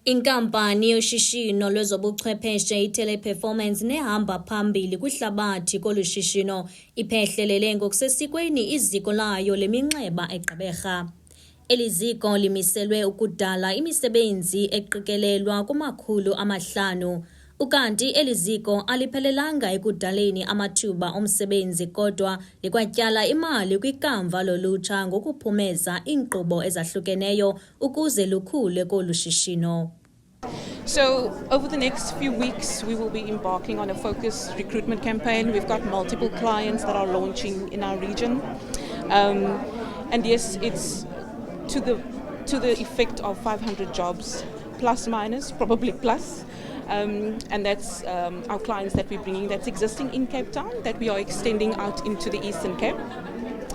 Inkampani yoshishino lwezobuchwepheshe I-Teleperformance nehamba phambili kwihlabathi kolu shishino iphehlelele ngokusesikweni iziko layo leminxeba eGqeberha. Eliziko limiselwe ukudala imisebenzi eqikelelwa kuma-500, ukanti eliziko aliphelelanga ekudaleni amathuba omsebenzi kodwa likwatyala imali kwikamva lolutsha ngokuphumeza iinkqubo ezahlukeneyo ukuze lukhule kolu shishino. So over the next few weeks, we will be embarking on a focused recruitment campaign. We've got multiple clients that are launching in our region. And yes, it's to the effect of 500 jobs, plus minus, probably plus. And that's our clients that we're bringing that's existing in Cape Town that we are extending out into the Eastern Cape.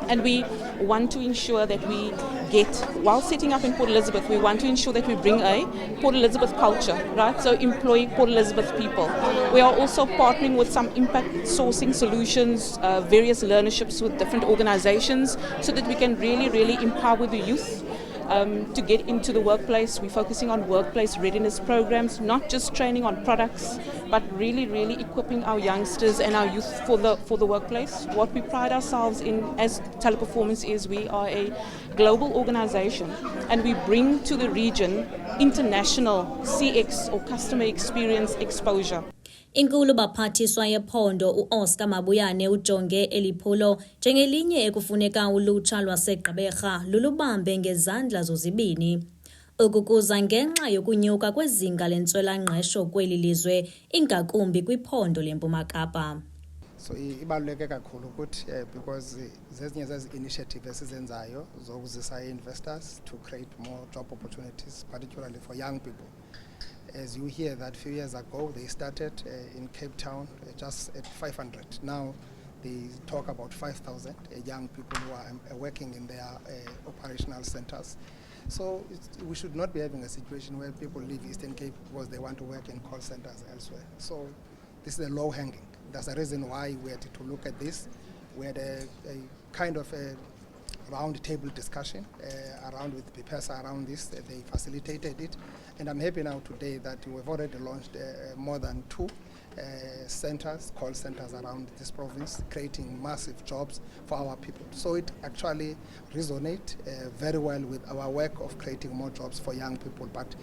And we want to ensure that we get, while setting up in Port Elizabeth, we want to ensure that we bring a Port Elizabeth culture, right? So employ Port Elizabeth people. We are also partnering with some impact sourcing solutions, various learnerships with different organizations so that we can really empower the youth to get into the workplace. We're focusing on workplace readiness programs, not just training on products, but really equipping our youngsters and our youth for the workplace. What we pride ourselves in as Teleperformance is we are a global organization and we bring to the region international CX or customer experience exposure. Inkulu baphathiswa yephondo u-Oscar Mabuyane ujonge eliphulo njengelinye ekufuneka ulutsha lwaseGqeberha lulubambe ngezandla zozibini. Ukukuza ngenxa yokunyuka kwezinga lentswela-ngqesho kweli lizwe ingakumbi kwiphondo leMpuma Kapa. So ibaluleke kakhulu ukuthi because zezinye zezi initiatives esizenzayo zokuzisa investors to create more job opportunities, particularly for young people. As you hear that few years ago they started in Cape Town just at 500. Now they talk about 5,000 young people who are working in their operational centers. So we should not be having a situation where people leave Eastern Cape because they want to work in call centers elsewhere. So this is a low hanging. That's the reason why we had to look at this. We had a kind of a round table discussion around with PPESA around this. They facilitated it, and I'm happy now today that we've already launched more than 2 centers, call centers around this province, creating massive jobs for our people. So it actually resonates very well with our work of creating more jobs for young people, but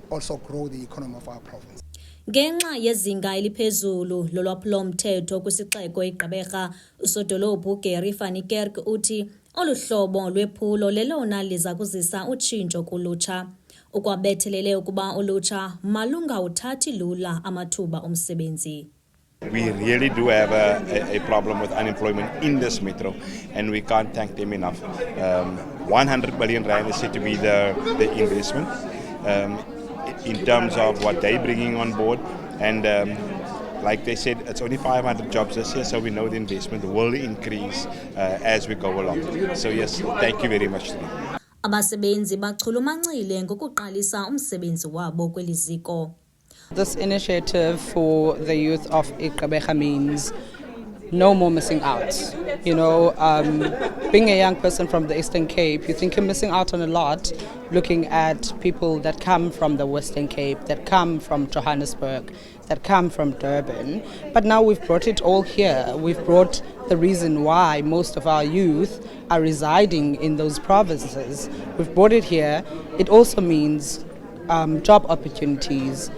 also grow the economy of our province. Ngenxa yezinga eliphezulu lolwaphulo-mthetho kwisixeko iGqeberha, usodolophu Gary van Kerk uthi olu hlobo lwephulo lelona liza kuzisa utshintsho kulutsha. Ukwabethelele ukuba ulutsha malungawuthathi lula amathuba omsebenzi. We really do have a problem with unemployment in this metro, and we can't thank them enough. 100 billion rand is said to be the investment in terms of what they're bringing on board, and like they said, it's only 500 jobs this year, so we know the investment will increase as we go along. So yes, thank you very much to them. Abasebenzi bachulumancile ngokuqalisa umsebenzi wabo kweli ziko. This initiative for the youth of I-Gqeberha means no more missing out. You know, being a young person from the Eastern Cape, you think you're missing out on a lot looking at people that come from the Western Cape, that come from Johannesburg, that come from Durban. But now we've brought it all here. We've brought the reason why most of our youth are residing in those provinces. We've brought it here. It also means job opportunities,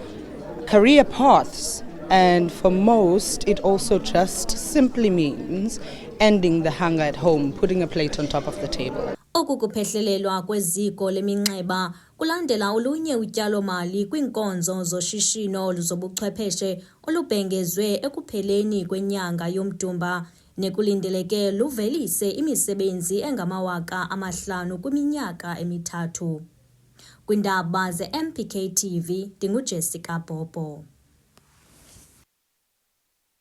career paths, and for most it also just simply means ending the hunger at home, putting a plate on top of the table. Oku kuphehlelelwa kweziko leminxeba kulandela olunye utyalo-mali kwiinkonzo zoshishino zobuchwepheshe olubhengezwe ekupheleni kwenyanga yoMdumba nekulindeleke luvelise imisebenzi engama-5,000 kwiminyaka emithathu. Kwindaba ze-MPK TV, ndinguJessica Bobo.